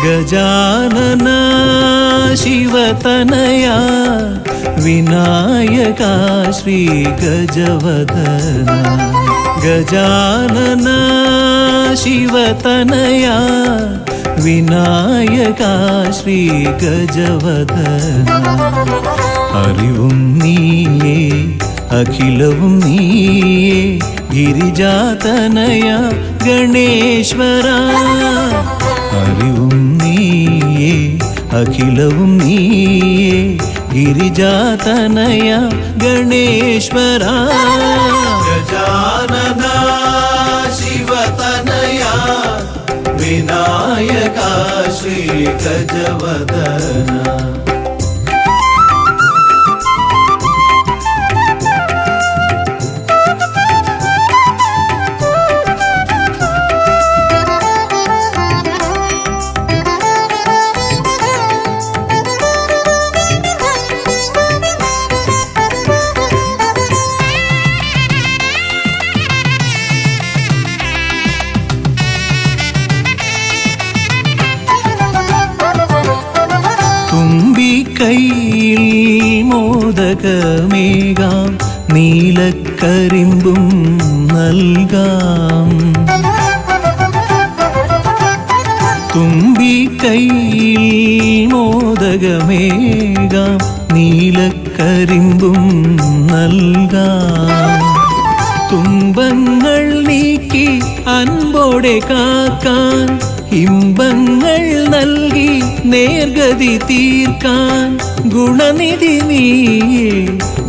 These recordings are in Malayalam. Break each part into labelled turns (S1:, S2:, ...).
S1: गजानन शिवतनया विनायका श्री गजवदना गजानन शिवतनया विनायका श्री गजवदना അറിവും നീയേ അഖിലവും നീയേ ഗിരിജാതനയ ഗണേശ്വര അറിവും നീയേ അഖിലവും നീയേ ഗിരിജാതനയ ഗണേശ്വര ഗജാനന ശിവതനയ വിനായക ശ്രീ ഗജവദന കൈയിൽ മോദകമേകാം നീലക്കരിമ്പും നൽകാം തുമ്പി കൈയിൽ മോദകമേകാം നീലക്കരിമ്പും നൽകാം തുമ്പങ്ങൾ നീക്കി അൻപോടെ കാക്കാൻ ഇമ്പങ്ങൾ നൽകി നേർഗതി തീർക്കാൻ ഗുണനിധി നീയേ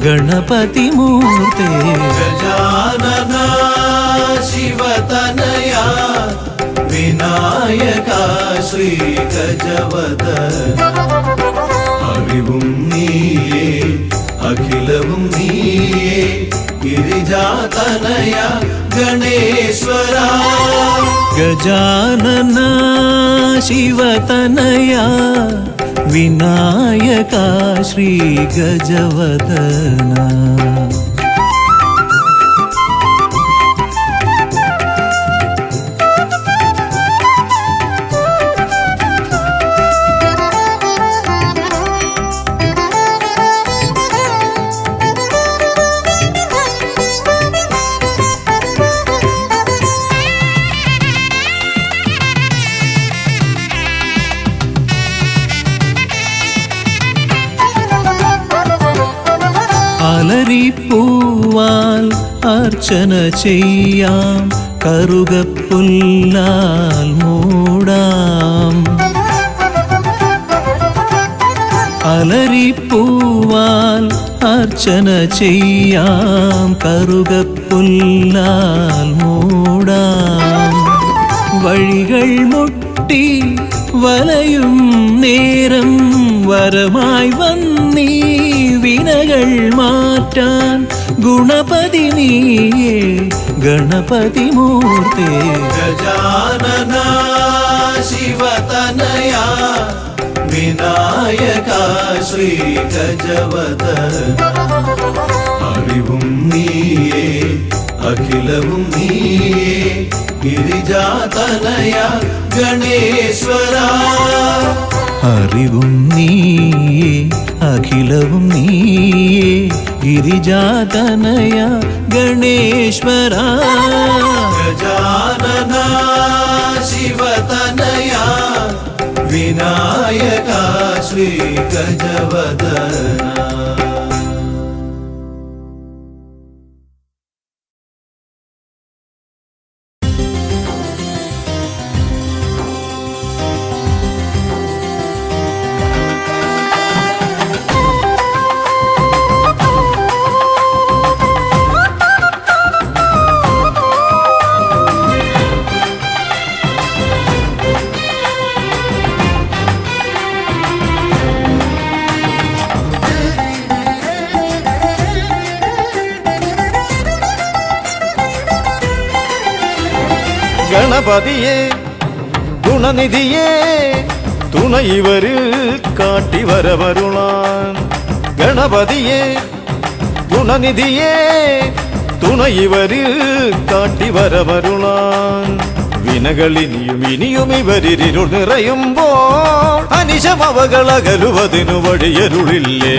S1: ഗണപതി മൂർത്തേ ഗജാനന ശിവതനയ വിനായക ശ്രീ ഗജവദന അറിവും നീയേ അഖിലവും നീയേ ഗിരിജാതനയ ഗണേശ്വര ഗജാനന ശിവതനയ വിനായക ശ്രീ ഗജവദന അലരിപ്പൂവാൽ അർച്ചന ചെയ്യാം കറുകപ്പുല്ലാൽ മൂടാം അലരിപ്പൂവാൽ അർച്ചന ചെയ്യാം കറുകപ്പുല്ലാൽ മൂടാം വഴികൾ മുട്ടി വലയും നേരം വരമായി വന്നീ വിനകൾ മാറ്റാൻ ഗുണപതി നീയേ ഗണപതി മൂർത്തേ ഗജാനന ശിവതനയ വിനായക ശ്രീ ഗജവദന അറിവും നീയേ അഖിലവും നീയേ ഗിരിജാതനയ ഗണേശ്വര അറിവും നീയേ അഖിലവും നീയേ ഗിരിജാതനയ ഗണേശ്വര ഗജാനന ശിവതനയ വിനായക ശ്രീ ഗജവദന
S2: ഗണപതിയേ ഗുണനിധിയേ തുണയിവരിൽ കാട്ടി വരവരുളാൻ ഗണപതിയേ ഗുണനിധിയേ തുണയിവരിൽ കാട്ടി വരവരുളാൻ വിനകളിനിയും ഇനിയും ഇവരിരുൾ നിറയുമ്പോൾ അനിശമവകളകലുവതിനു വഴിയരുളില്ലേ.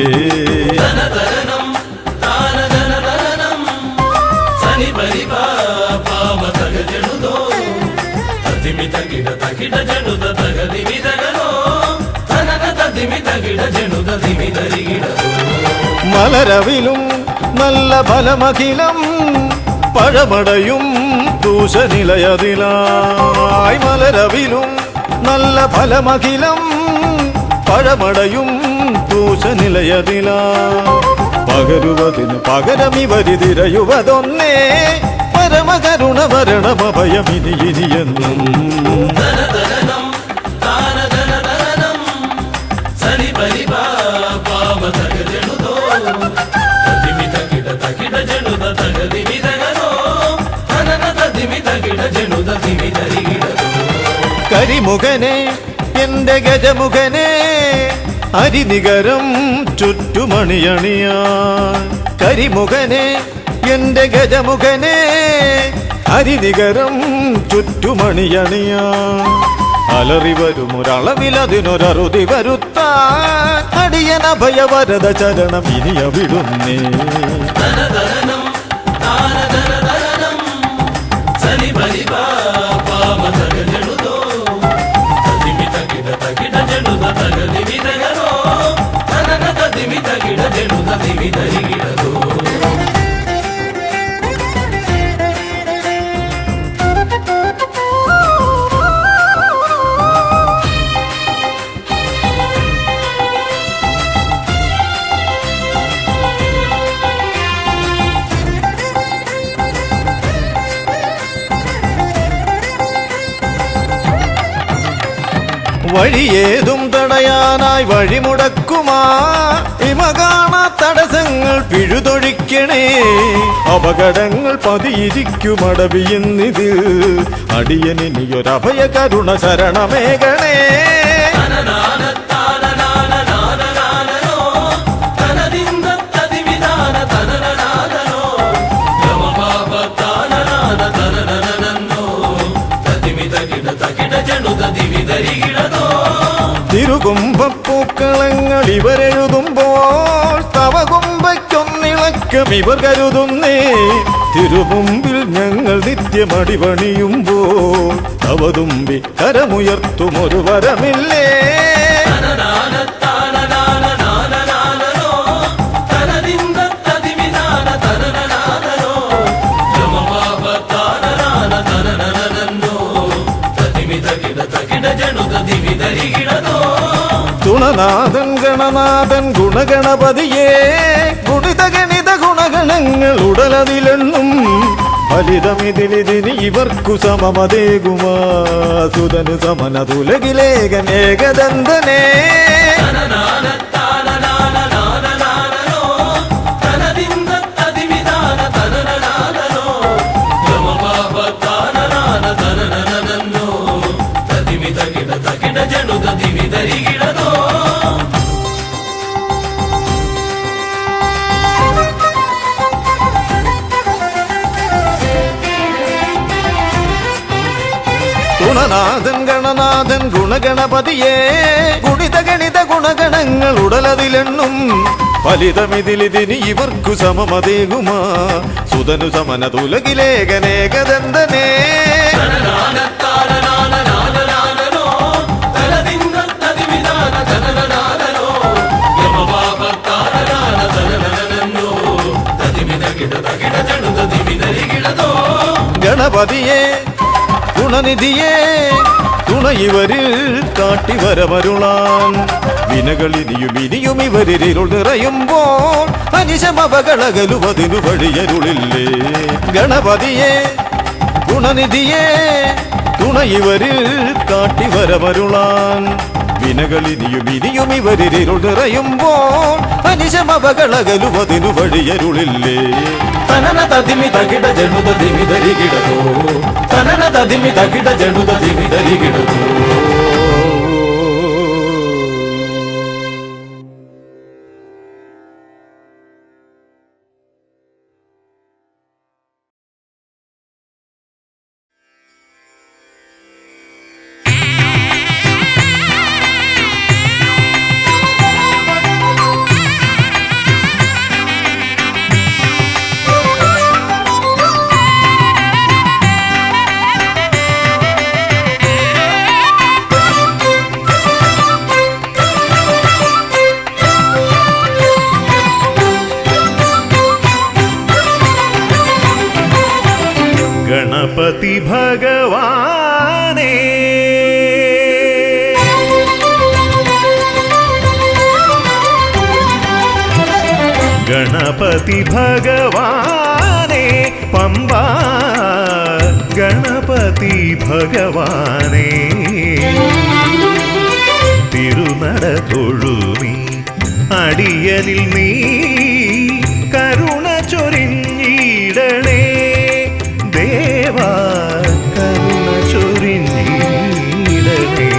S2: മലരവിലും നല്ല ഫലമഖിലം പഴമടയും ദൂഷനിലയതിലായി. മലരവിലും നല്ല ഫലമഖിലം പഴമടയും ദൂഷനിലയതിലാ. പകരുവതിന് പകരമിവരിതിരയുവതൊന്നേ പരമകരുണ ഭരണമഭയമിനി ഇനിയെന്നും. കരിമുഖനെ എന്റെ ഗജമുഖനെ അരിനികരം ചുറ്റുമണിയണിയാൻ. കരിമുഖനെ എന്റെ ഗജമുഖനെ അരിനികരം ചുറ്റുമണിയണിയാൻ. അലറി വരുമൊരളവിലതിനൊരറുതി വരുത്താൻ അടിയനഭയവരദ ചരണം ഇനിയവിടുന്നേ. വഴിയേതും തടയാനായി വഴിമുടക്കുമാ ഇമകാണ തടസ്സങ്ങൾ പിഴുതൊഴിക്കണേ. അപകടങ്ങൾ പതിയിരിക്കുമടവിയെന്നിതിൽ അടിയനിയൊരഭയ കരുണ ശരണമേകണേ. തിരുകുംഭപ്പൂക്കളങ്ങൾ ഇവരെഴുതുമ്പോൾ തവകുംഭയ്ക്കൊന്നിളക്കം ഇവർ കരുതുന്നേ. തിരുമുമ്പിൽ ഞങ്ങൾ നിത്യമടിപണിയുമ്പോൾ തവതുമ്പി കരമുയർത്തുമൊരു വരമില്ലേ. തുണനാഥൻ ഗണനാഥൻ ഗുണഗണപതിയേ ഗുണിത ഗണിത ഗുണഗണങ്ങൾ ഉടലതിലെണ്ണും. ഫലിതമിതിലിതിന് ഇവർക്കു സമമതേകുമാ സുതനു സമനതുലകിലേകൻ ഏകദന്തനേ. ഗുണനാഥൻ ഗണനാഥൻ ഗുണഗണപതിയേ ഗുണിത ഗണിത ഗുണഗണങ്ങൾ ഉടലതിലെണ്ണും. ഫലിതമിതിലിതിന് ഇവർക്കു സമമതേകുമാ സുതനു സമനതുലകിലേകനേകദന്തനേ. ഗണപതിയേ ഗുണനിധിയേ തുണയിവരിൽ കാട്ടിവരമരുളാൻ. വിനകളിനിയും ഇനിയും ഇവരിരുൾ നിറയുമ്പോൾ അനിശമവകളകലുവതിനു വഴിയരുളില്ലേ. ഗണപതിയേ ഗുണനിധിയേ തുണയിവരിൽ കാട്ടിവരമരുളാൻ. വിനകളിനിയും ഇനിയും ഇവരിരുൾ നിറയുമ്പോൾ അനിശമവകളകലുവതിനു വഴിയരുളില്ലേ. തനന തതിമി തകിട ജനുത ദിമിതരികിടതോ തനന തതിമി തകിട ജനുത ദിമിതരികിടതോ.
S3: ഗണപതി ഭഗവാനേ ഗണപതി ഭഗവാനേ പമ്പ ഗണപതി ഭഗവാനേ തിരുനട തൊഴുമി അടിയനിൽ നീ കരുണ ചൊരിഞ്ഞിടണേ ദേവാ കരുണ ചൊരിഞ്ഞിടണേ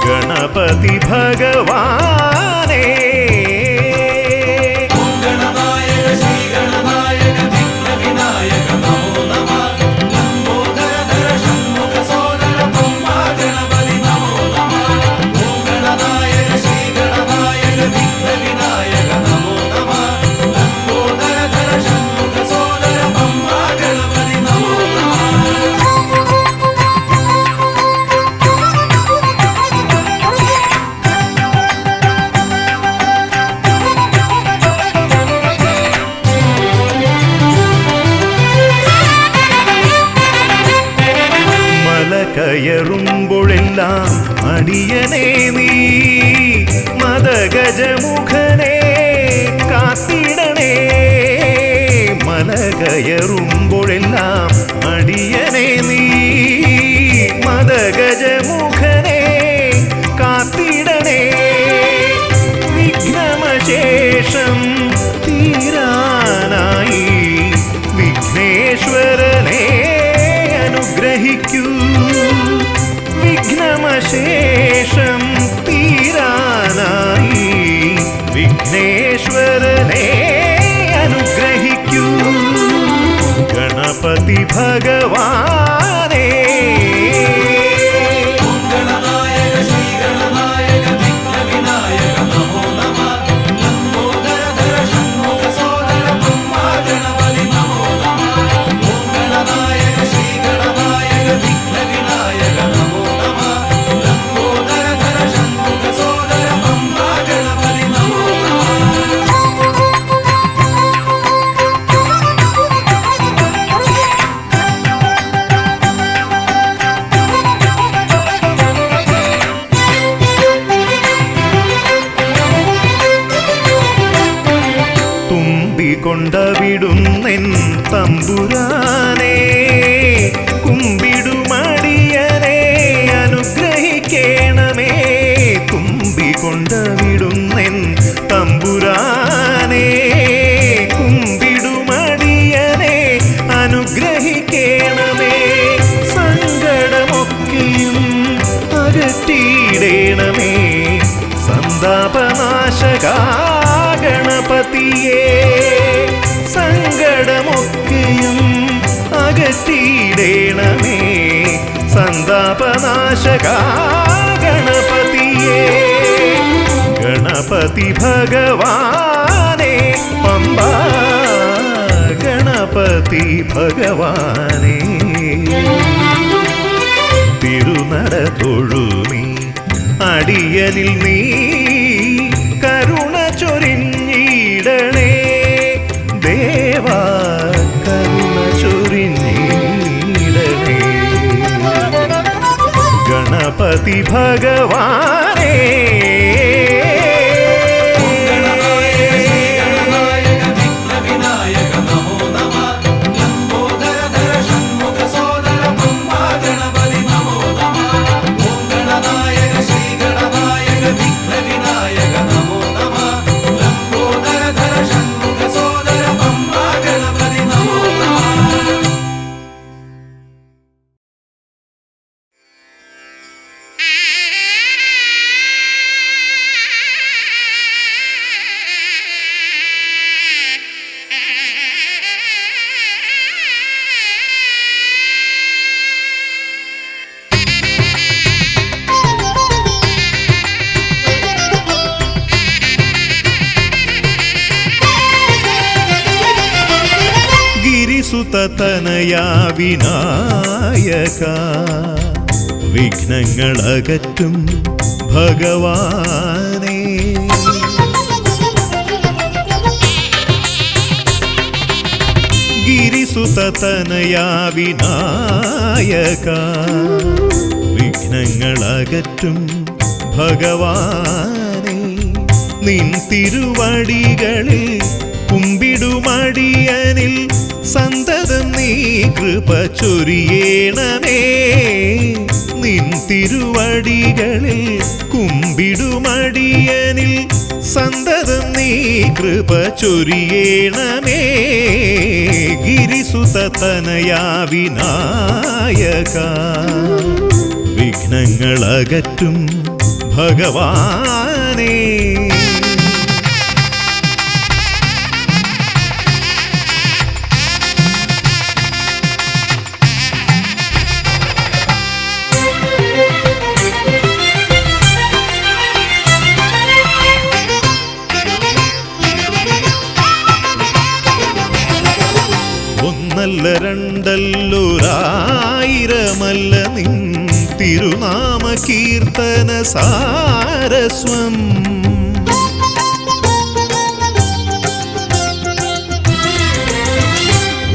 S3: ഗണപതി ഭഗവാനേ കയറുമ്പോഴെല്ലാം അടിയനേ നീ മദഗജമുഖനെ കാത്തിടണേ മല കയറുമ്പോഴെല്ലാം അടിയനേ നീ മദഗജമുഖനെ കാത്തിടണേ വിഘ്നമശേഷം തീരാനായി വിഘ്നേശ്വരനെ അനുഗ്രഹിക്കൂ വിഘ്നമശേഷം തീരാനായി വിഘ്നേശ്വരനെ അനുഗ്രഹിക്കൂ ഗണപതി ഭഗവാനേ കൊണ്ടവിടുന്നെൻ തമ്പുരാനെ കുമ്പിടുമടിയനെ അനുഗ്രഹിക്കണമേ കുമ്പികൊണ്ടവിടുന്നെൻ തമ്പുരാനെ കുമ്പിടുമടിയനെ അനുഗ്രഹിക്കണമേ സങ്കടമൊക്കെയും അകറ്റിയിടണമേ സന്താപനാശകാ ഗണപതിയേ സങ്കടമൊക്കെയും അകറ്റിയിടണമേ സന്താപനാശകാ ഗണപതിയേ ഗണപതി ഭഗവാനേ പമ്പ ഗണപതി ഭഗവാനേ തിരുനട തൊഴുമി അടിയനിൽ നീ കരുണ ചൊരിഞ്ഞിടണേ ദേവാ കരുണ ചൊരിഞ്ഞിടണേ ഗണപതി ഭഗവാനേ സുതതനയാ വിനായക വിഘ്നങ്ങളകറ്റും ഭഗവാനേ ഗിരിസുതനയാ വിനായക വിഘ്നങ്ങളകറ്റും ഭഗവാനേ നിൻ തിരുവടികളിൽ കുമ്പിടുമടിയനിൽ സന്തതം നീ കൃപ ചൊരിയേണമേ നിൻ തിരുവടികളിൽ കുമ്പിടുമടിയനിൽ സന്തതം നീ കൃപ ചൊരിയേണമേ ഗിരിസുതനയാ വിനായക വിഘ്നങ്ങളകറ്റും ഭഗവാനേ ഒന്നല്ല രണ്ടല്ലൊരായിരമല്ല നിൻ തിരുനാമ കീർത്തന സാരസ്വം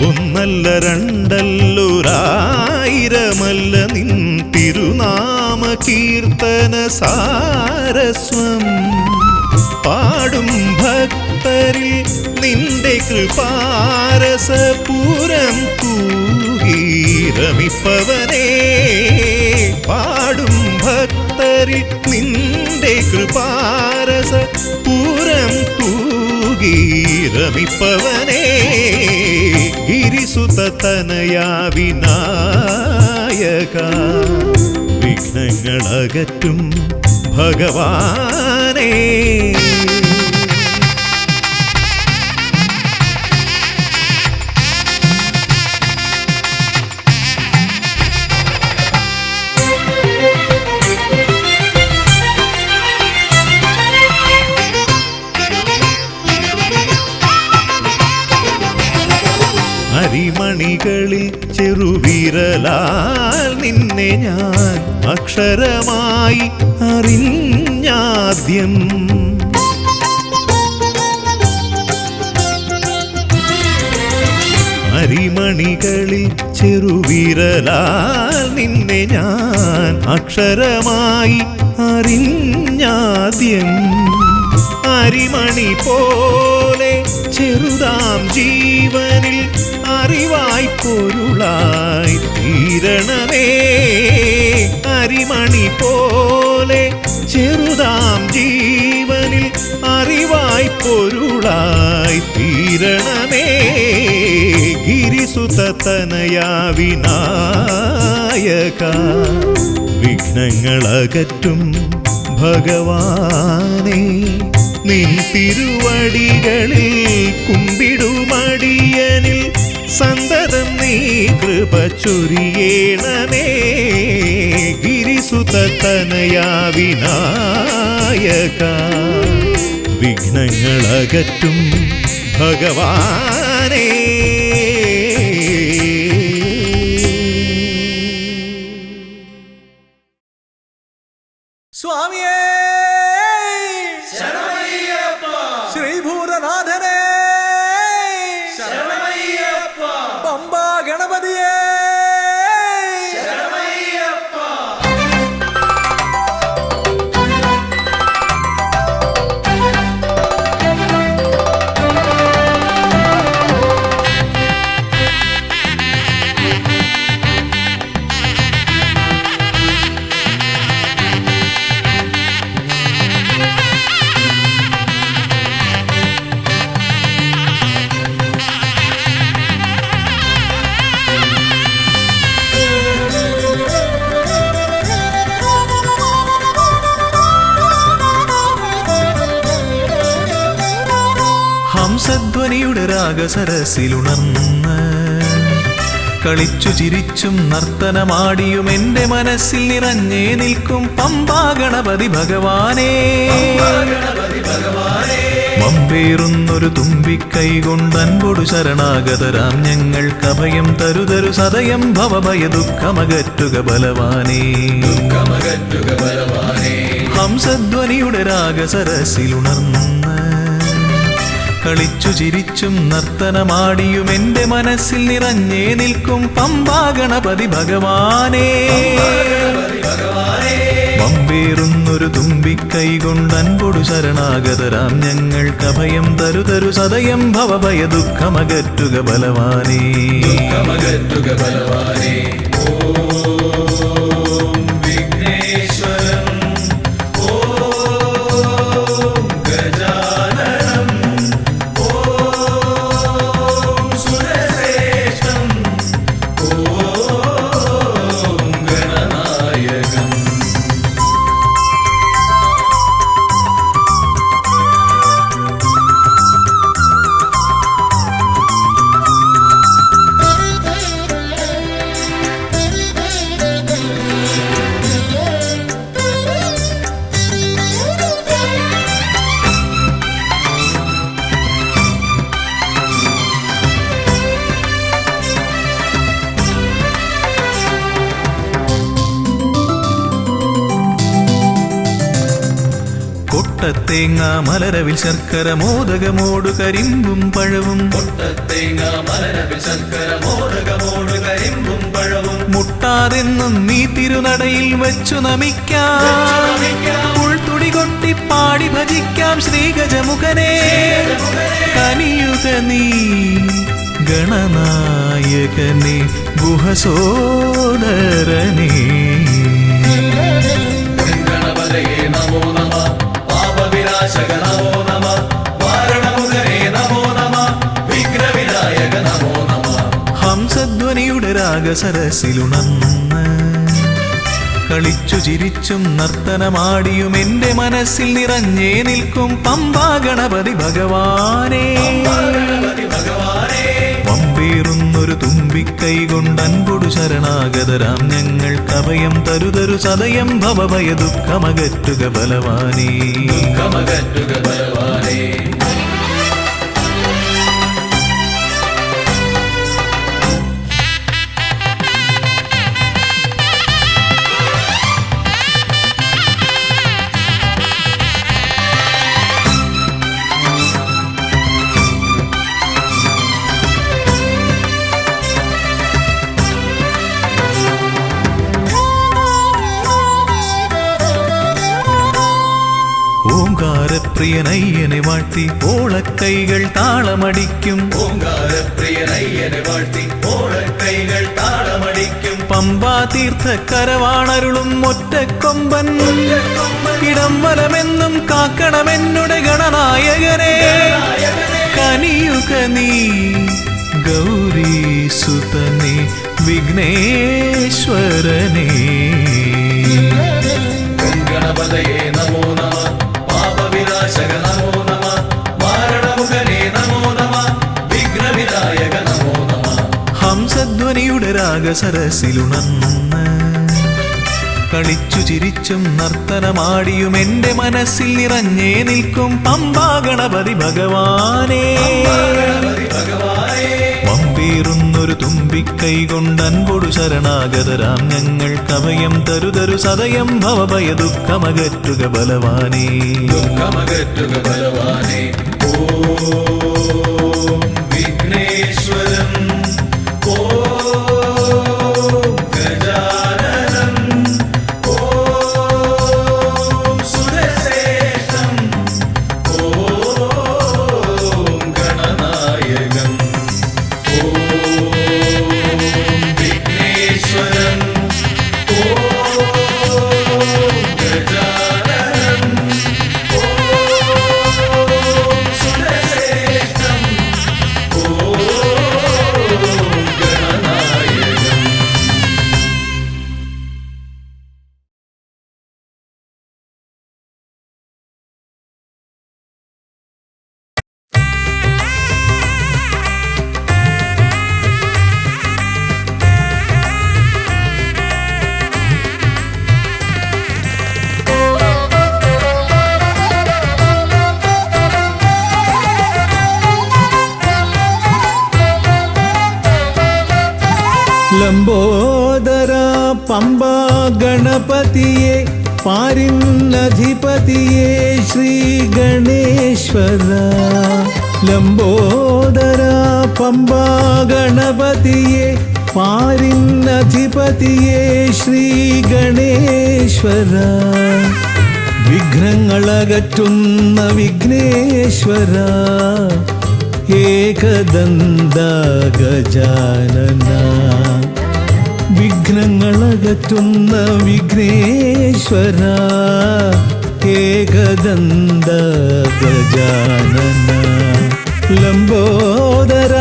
S3: ഒന്നല്ല രണ്ടല്ലൊരായിരമല്ല നിൻ തിരുനാമ കീർത്തന സാരസ്വം പാടും ഭക്തരിൽ നിന്റെ കൃപാരസപൂരം തൂകീരമിപ്പവനേ പാടും ഭക്തരിൽ നിന്റെ കൃപാരസപൂരം തൂകീരമിപ്പവനേ ഗിരിസുതനയാ വിനായക വിഘ്നങ്ങളകറ്റും ഭഗവാനേ അരിമണികളിൽ ചെറുവിരലാൽ നിന്നെ ഞാൻ അക്ഷരമായി അറിഞ്ഞാദ്യം അരിമണികളിൽ ചെറുവിരലാൽ നിന്നെ ഞാൻ അക്ഷരമായി അറിഞ്ഞാദ്യം അരിമണി പോലെ ചെറുതാം ജീവനിൽ അറിവായി പൊരുളായി തീരണമേ അരിമണി പോലെ ചെറുതാം ജീവനിൽ അറിവായി പൊരുളായി തീരണമേ ഗിരിസുതനയാ വിനായക വിഘ്നങ്ങളകറ്റും ഭഗവാനേ നിൻ തിരുവടികളിൽ കുമ്പിടുമടിയനിൽ സന്തതം നീ കൃപ ചൊരിയേണമേ ഗിരിസുതനയാ വിനായക വിഘ്നങ്ങളകറ്റും ഭഗവാനേ
S4: സ്വാമിയേ ശ്രീഭൂതനാഥനേ പമ്പാ ഗണപതിയേ
S1: ഹംസധ്വനിയുടെ രാഗസരസിലുണർന്ന് കളിച്ചു ചിരിച്ചും നർത്തനമാടിയും എന്റെ മനസ്സിൽ നിറഞ്ഞേ നിൽക്കും പമ്പാ ഗണപതി ഭഗവാനേ മമ്പേറുന്നൊരു തുമ്പിക്കൈ കൊണ്ടൻപൊടു ശരണാഗതരാം ഞങ്ങൾക്ക് അഭയം തരുതരു സദയം ഭവഭയ ദുഃഖമകറ്റുക ബലവാനേ ഹംസധ്വനിയുടെ രാഗസരസിലുണർന്ന് കളിച്ചു ചിരിച്ചും നർത്തനമാടിയും എന്റെ മനസ്സിൽ നിറഞ്ഞേ നിൽക്കും പമ്പാ ഗണപതി ഭഗവാനേ. പമ്പേറുന്നൊരു തുമ്പിക്കൈ കൊണ്ടൻപൊടു ശരണാഗതരാം ഞങ്ങൾക്ക് അഭയം തരുതരു സദയം ഭവഭയ ദുഃഖമകറ്റുക ബലവാനേ. ഓം വിഘ്നേശ്വരം ഓം ഗജാനനം ഓം സുരശ്രേഷ്ഠം ഓം ഗണനായകം. കൊട്ടത്തേങ്ങ മലരവിൽ ശർക്കര മോദകമോടു കരിമ്പും പഴവും മുട്ടാതെന്നും നീ തിരുനടയിൽ വെച്ചു നമിക്കാം. ഉൾത്തുടി കൊട്ടി പാടി ഭജിക്കാം ശ്രീഗജമുഖനെ. കനിയുക നീ ഗണനായകനെ ഗുഹസോദരനേ. ഹംസധ്വനിയുടെ രാഗസരസിലുണർന്ന് കളിച്ചു ചിരിച്ചും നർത്തനമാടിയും എന്റെ മനസ്സിൽ നിറഞ്ഞേ നിൽക്കും പമ്പാ ഗണപതി ഭഗവാനേ. പമ്പേറുന്നൊരു തുമ്പിക്കൈ കൊണ്ടൻപൊടു ശരണാഗതരാം ഞങ്ങൾക്ക് അഭയം തരുതരു സദയം ഭവഭയ ദുഃഖമകറ്റുക ബലവാനേ. ഓംകാരപ്രിയനയ്യനെ വാഴ്ത്തി ഓളക്കൈകൾ താളമടിക്കും. പമ്പാ തീർത്ഥക്കരവാണരുളും ഒറ്റക്കൊമ്പൻ. ഇടം വലമെന്നും കാക്കണമെന്നുടെ ഗണനായകനെ. കനിയുക നീ ഗൗരീസുതനെ വിഘ്നേശ്വരനേ.
S5: ഗണപതയേ നമോ നമഃ പാപവിനാശക നമോ നമഃ മാരണമുഖനേ നമോ നമഃ വിഘ്നവിനായക നമോ നമഃ.
S1: ഹംസധ്വനിയുടെ രാഗസരസിലുണർന്ന് കളിച്ചു ചിരിച്ചും നർത്തനമാടിയും എന്റെ മനസ്സിൽ നിറഞ്ഞേ നിൽക്കും പമ്പാ ഗണപതി ഭഗവാനേ. പമ്പേറുന്നൊരു തുമ്പിക്കൈ കൊണ്ടൻപൊടു ശരണാഗതരാം ഞങ്ങൾക്ക് അഭയം തരുതരു സദയം ഭവഭയ ദുഃഖമകറ്റുക ബലവാനേ.
S5: ഓം വിഘ്നേശ്വരം ഓം ഗജാനനം ഓം സുരശ്രേഷ്ഠം ഓം ഗണനായകം. ഓം വിഘ്നേശ്വരം ഓം ഗജാനനം ഓം സുരശ്രേഷ്ഠം ഓം ഗണനായകം.
S3: ലംബോദര പമ്പാ ഗണപതിയെ പാരിന്നധിപതിയെ ശ്രീ ഗണേശ്വര. ലംബോദര പമ്പാ ഗണപതിയെ പാരിന്നധിപതിയെ ശ്രീ ഗണേശ്വര വിഘ്നങ്ങളകറ്റുന്ന വിഘ്നേശ്വര ഏകദന്ത ഗജാനന വിഘ്നങ്ങളകറ്റുന്ന വിഘ്നേശ്വര ഏകദന്ത ഗജാനന ലംബോദര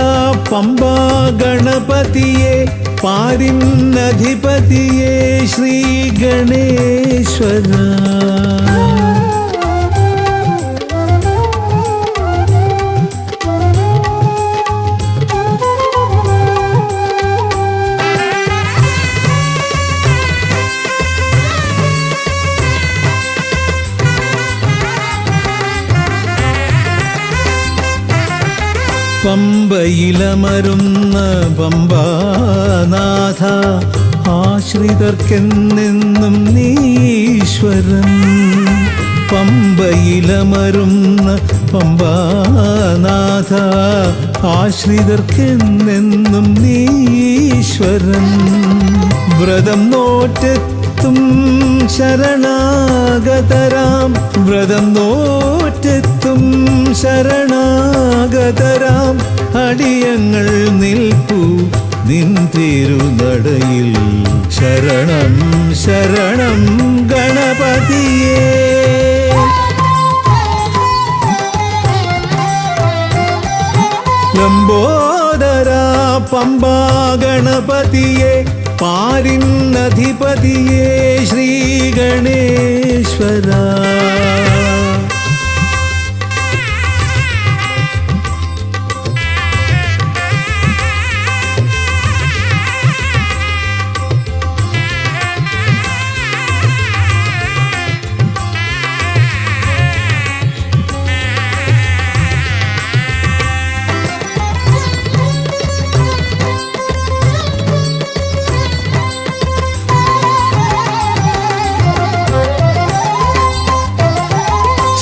S3: പമ്പാ ഗണപതിയെ പാരിന്നധിപതിയെ ശ്രീ ഗണേശ്വര പമ്പയിലമരുന്ന പമ്പാനാഥ ആശ്രിതർക്കെന്നെന്നും നീശ്വരൻ പമ്പയിലമരുന്ന പമ്പാനാഥ ആശ്രിതർക്കെന്നെന്നും നീശ്വരൻ വ്രതം നോറ്റെത്തും ശരണാഗതരാം വ്രതം നോറ്റെത്തും ശരണാഗതരാം അടിയങ്ങൾ നിൽപ്പു നിൻ തിരുനടയിൽ ശരണം ശരണം ഗണപതിയേ ലംബോദര പമ്പാ ഗണപതിയെ പാരിന്നധിപതിയെ ശ്രീ ഗണേശ്വര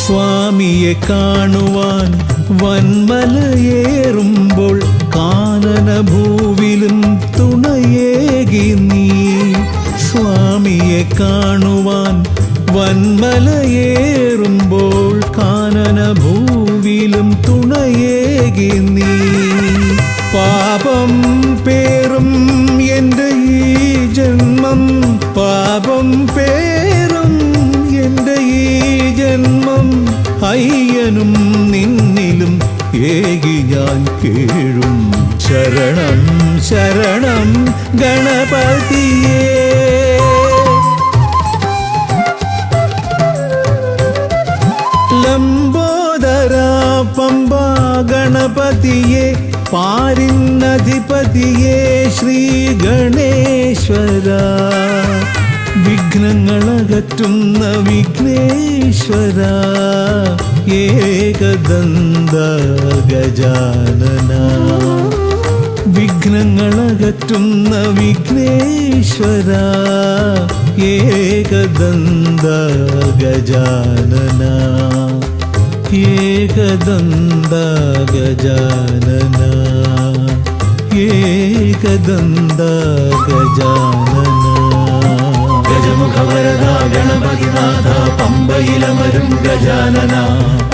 S3: സ്വാമിയെ കാണുവാൻ വന്മലയേറുമ്പോൾ കാനനഭൂവിലും തുണയേകി നീ സ്വാമിയെ കാണുവാൻ വന്മലയേറുമ്പോൾ കാനനഭൂവിലും തുണയേകി നീ പാപം പേറും എൻ്റെ ഈ ജന്മം പാപം പേറും എൻ്റെ ഈ ജന്മം അയ്യനും നിന്നിലും ഏകി ഞാൻ കേഴും ശരണം ശരണം ഗണപതിയേ ലംബോദര പമ്പാ ഗണപതിയെ പാരിന്നധിപതിയെ ശ്രീ ഗണേശ്വര വിഘ്നങ്ങളകറ്റുന്ന വിഘ്നേശ്വര ഏകദന്ത ഗജാനന വിഘ്നങ്ങളകറ്റുന്ന വിഘ്നേശ്വര ഏകദന്ത ഗജാനന ഏകദന്ത ഗജാനന ഏകദന്ത ഗജാനന ഗജമുഖവരദ ഗണപതിനാഥ പമ്പയിലമരും ഗജാനന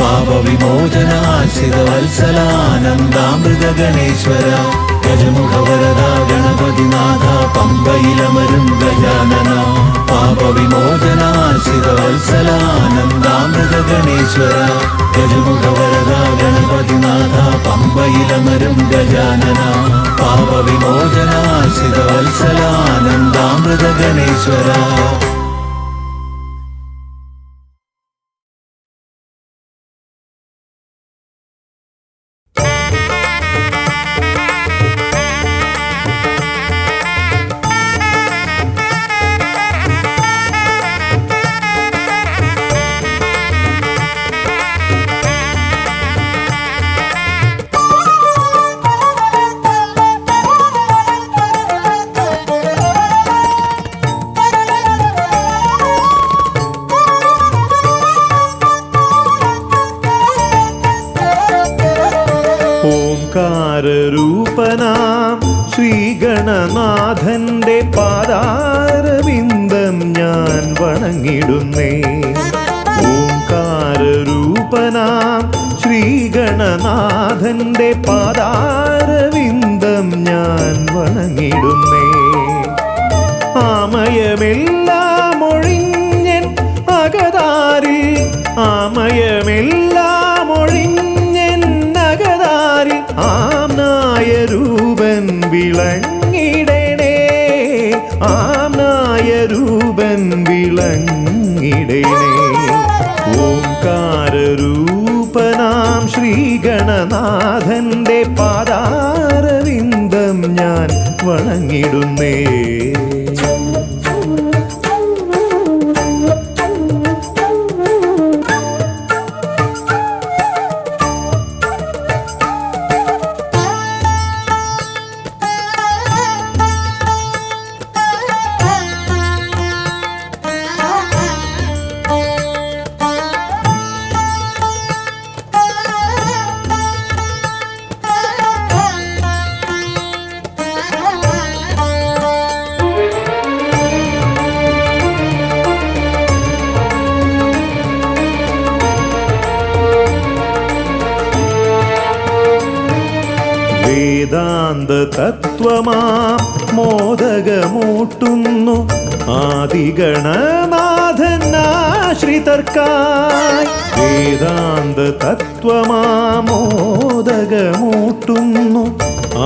S3: പാപവിമോചനാശ്രിതവത്സലാനന്ദാമൃത ഗണേശ്വര ഗജമുഖവരദ ഗണപതിനാഥ പമ്പയിലമരും ഗജാനന പാപവിമോചനാശ്രിതവത്സലാനന്ദാമൃത ഗണേശ്വര ഗജമുഖവരദ ഗണപതിനാഥ പമ്പയിലമരും ഗജാനന പാപവിമോചനാശ്രിതവത്സലാനന്ദാമൃത ഗണേശ്വര
S6: ഓംകാരരൂപനാം ശ്രീഗണനാഥന്റെ പാദാരവിന്ദം ഞാൻ വണങ്ങിടുന്നേ. ഓംകാരരൂപനാം ശ്രീഗണനാഥന്റെ പാദാരവിന്ദം ഞാൻ വണങ്ങിടുന്നേ. ആമയമെല്ലാം ഒഴിഞ്ഞൻ അകതാരിൽ, ആമയമെല്ലാം ഒഴിഞ്ഞൻ അകതാരിൽ ആംനായ രൂപൻ വിളങ്ങിടണേ, ആംനായ രൂപൻ വിളങ്ങിടണേ. ഓംകാരരൂപനാം ശ്രീഗണനാഥന്റെ പാദാരവിന്ദം ഞാൻ വണങ്ങിടുന്നേ. വേദാന്ത തത്വമാം മോദകമൂട്ടുന്നു ആദിഗണനാഥനാശ്രിതർക്കായി. വേദാന്ത തത്വമാം മോദകമൂട്ടുന്നു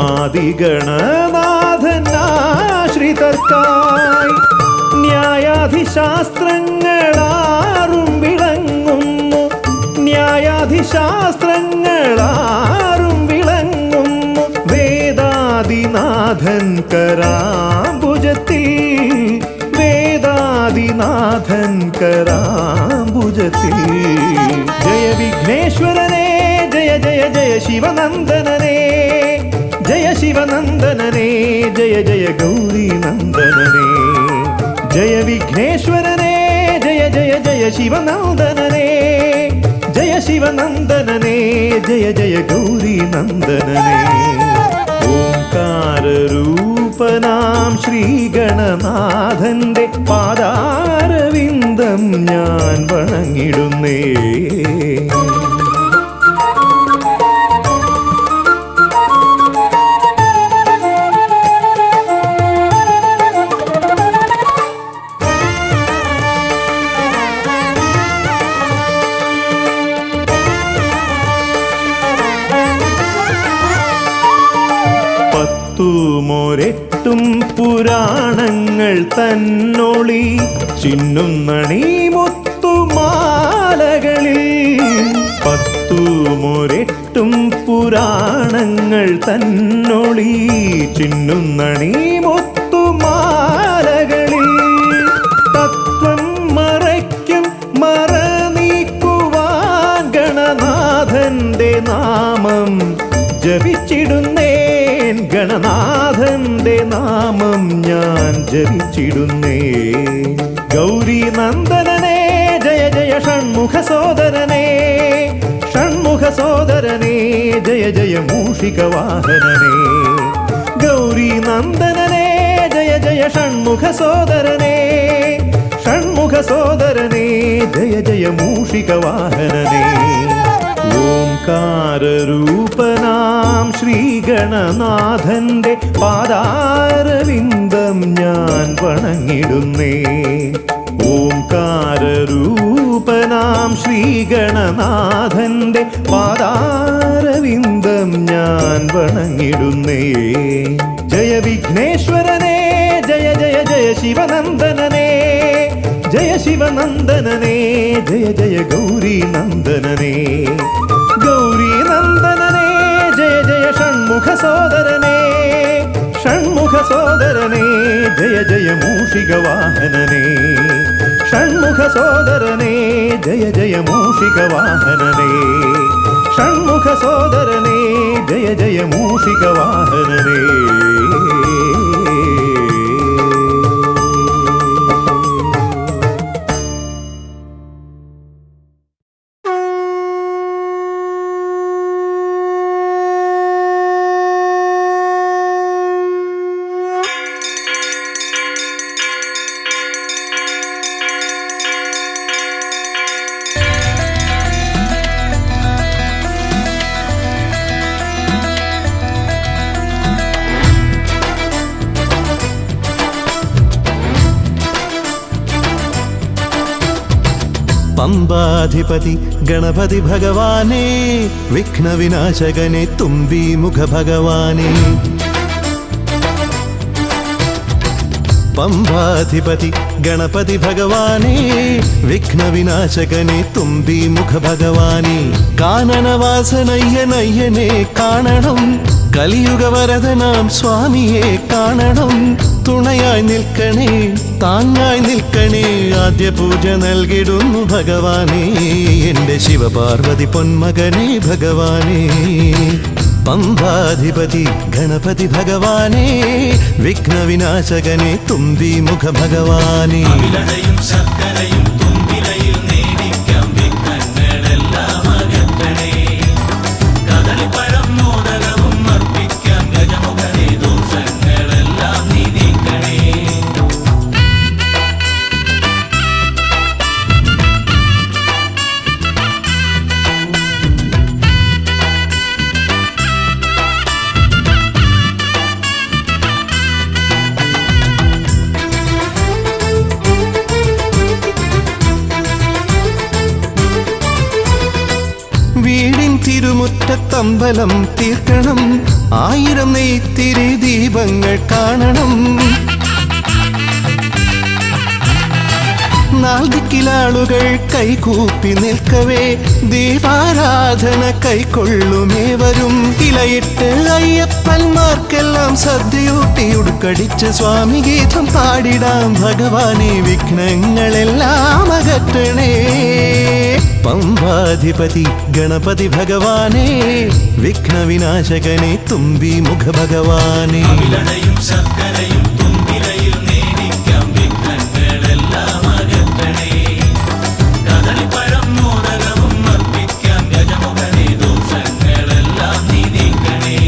S6: ആദിഗണനാഥനാശ്രിതർക്കായി. ന്യായാധിശാസ്ത്രങ്ങളാറും വിളങ്ങുന്നു, ന്യായാധിശാസ്ത്രങ്ങളാറും വിളങ്ങുന്നു വേദാദിനാഥൻ കരാംബുജത്തിൽ, വേദാദിനാഥൻ കരാംബുജത്തിൽ. ജയ വിഘ്നേശ്വരനേ ജയ ജയ ജയ ശിവനന്ദനനേ, ജയ ശിവനന്ദനനേ ജയ ജയ ഗൗരീനന്ദനനേ. ജയ വിഘ്നേശ്വരനേ ജയ ജയ ജയ ശിവനന്ദനനേ, ജയ ശിവനന്ദനനേ ജയ ജയ ഗൗരീനന്ദനനേ. ഓംകാരരൂപനാം ശ്രീഗണനാഥന്റെ പാദാരവിന്ദം ഞാൻ വണങ്ങിടുന്നേ. പത്തുമൊരെട്ടും പുരാണങ്ങൾ തന്നൊളി ചിന്നുന്നണി മുത്തുമാലകളിൽ. പത്തുമൊരെട്ടും പുരാണങ്ങൾ തന്നൊളി ചിന്നുന്നണി മുത്തുമാലകളിൽ. തത്വം മറയ്ക്കും മറ നീക്കുവാൻ ഗണനാഥന്റെ നാമം ജപിച്ചിടുന്നേൻ, ഗണനാഥന്റെ നാമം ഞാൻ ജപിച്ചിടുന്നേൻ. ഗൗരീനന്ദനനേ ജയ ജയ ഷൺമുഖ സോദരനേ, ഷൺമുഖ സോദരനേ ജയ ജയ മൂഷിക വാഹനനേ. ഗൗരീനന്ദനനേ ജയ ജയ ഷൺമുഖ സോദരനേ, ഷൺമുഖ സോദരനേ ജയ ജയ മൂഷിക വാഹനനേ. ഓംകാരരൂപനാം ശ്രീഗണനാഥന്റെ പാദാരവിന്ദം ഞാൻ വണങ്ങിടുന്നേ. ഓംകാരരൂപനാം ശ്രീഗണനാഥന്റെ പാദാരവിന്ദം ഞാൻ വണങ്ങിടുന്നേ. ജയ വിഘ്നേശ്വരനേ ജയ ജയ ജയ ശിവനന്ദനനേ, ജയ ശിവനന്ദനനേ ജയ ജയ ഗൗരീനന്ദനനേ. ഗൗരീനന്ദനനേ ജയ ജയ ഷൺമുഖ സോദരനേ, ഷൺമുഖ സോദരനേ ജയ ജയ മൂഷിക വാഹനനേ. ഷൺമുഖ സോദരനേ ജയ ജയ മൂഷിക വാഹനനേ, ഷൺമുഖ സോദരനേ ജയ ജയ മൂഷിക വാഹനനേ. പമ്പാധിപതി ഗണപതി ഭഗവാനേ വിഘ്നവിനാശകനെ തുമ്പി മുഖ ഭഗവാനേ പമ്പാധിപതി ഗണപതി ഭഗവാനേ വിഘ്നവിനാശകനെ തുമ്പി മുഖ ഭഗവാനേ കാനനവാസനയ്യനയ്യനെ കാണണം കലിയുഗവരദനാം സ്വാമിയെ കാണണം തുണയായി നിൽക്കണേ താങ്ങായി നിൽക്കണേ ആദ്യ പൂജ നൽകിടുന്നു ഭഗവാനേ എൻ്റെ ശിവപാർവതി പൊന്മകനേ ഭഗവാനേ പമ്പാധിപതി ഗണപതി ഭഗവാനേ വിഘ്നവിനാശകനെ തുമ്പി മുഖ ഭഗവാനേ
S5: അവിലടയും ശർക്കരയും തുമ്പിലയിൽ നേടിക്കാം വിഘ്നങ്ങളെല്ലാം അകറ്റണേ കദളിപ്പഴം മോദകവും അർപ്പിക്കാം ഗജമുഖനെ ദോഷങ്ങളെല്ലാം നീ നീക്കണേ
S6: വീടിൻ തിരുമുറ്റത്തമ്പലം തീർക്കണം 1000 നെയ്ത്തിരി ദീപങ്ങൾ കാണണം നാൽദിക്കിലാളുകൾ കൈകൂപ്പി നിൽക്കവേ ദീപാരാധന കൈക്കൊള്ളുമേവരും ഇലയിട്ട് അയ്യപ്പന്മാർക്കെല്ലാം സദ്യയൂട്ടി ഉടുക്കടിച്ച് സ്വാമി ഗീതം പാടിടാം ഭഗവാനെ വിഘ്നങ്ങളെല്ലാം അകറ്റണേ പമ്പാധിപതി ഗണപതി ഭഗവാനേ വിഘ്നവിനാശകനെ തുമ്പി മുഖ ഭഗവാനേ
S5: അവിലടയും ശർക്കരയും തുമ്പിലയിൽ നേടിക്കാം വിഘ്നങ്ങളെല്ലാം അകറ്റണേ കദളിപ്പഴം മോദകവും അർപ്പിക്കാം ഗജമുഖനെ ദോഷങ്ങളെല്ലാം നീ നീക്കണേ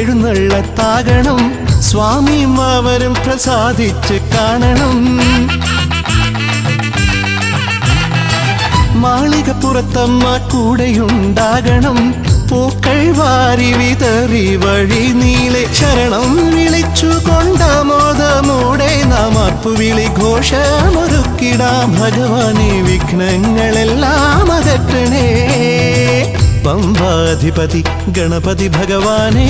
S6: താലമേന്തിക്കൊണ്ടെഴുന്നള്ളത്താകണം സ്വാമിയും അവരും പ്രസാദിച്ച് കാണണം മാളികപ്പുറത്തമ്മ കൂടെയുണ്ടാകണം പൂക്കൾ വാരി വിതറി വഴി നീളെ ശരണം വിളിച്ചു കൊണ്ടാമോദമോടെ നാം അർപ്പുവിളി ഘോഷമൊരുക്കിടാം ഭഗവാനെ വിഘ്നങ്ങളെല്ലാം അകറ്റണേ പമ്പാധിപതി ഗണപതി ഭഗവാനേ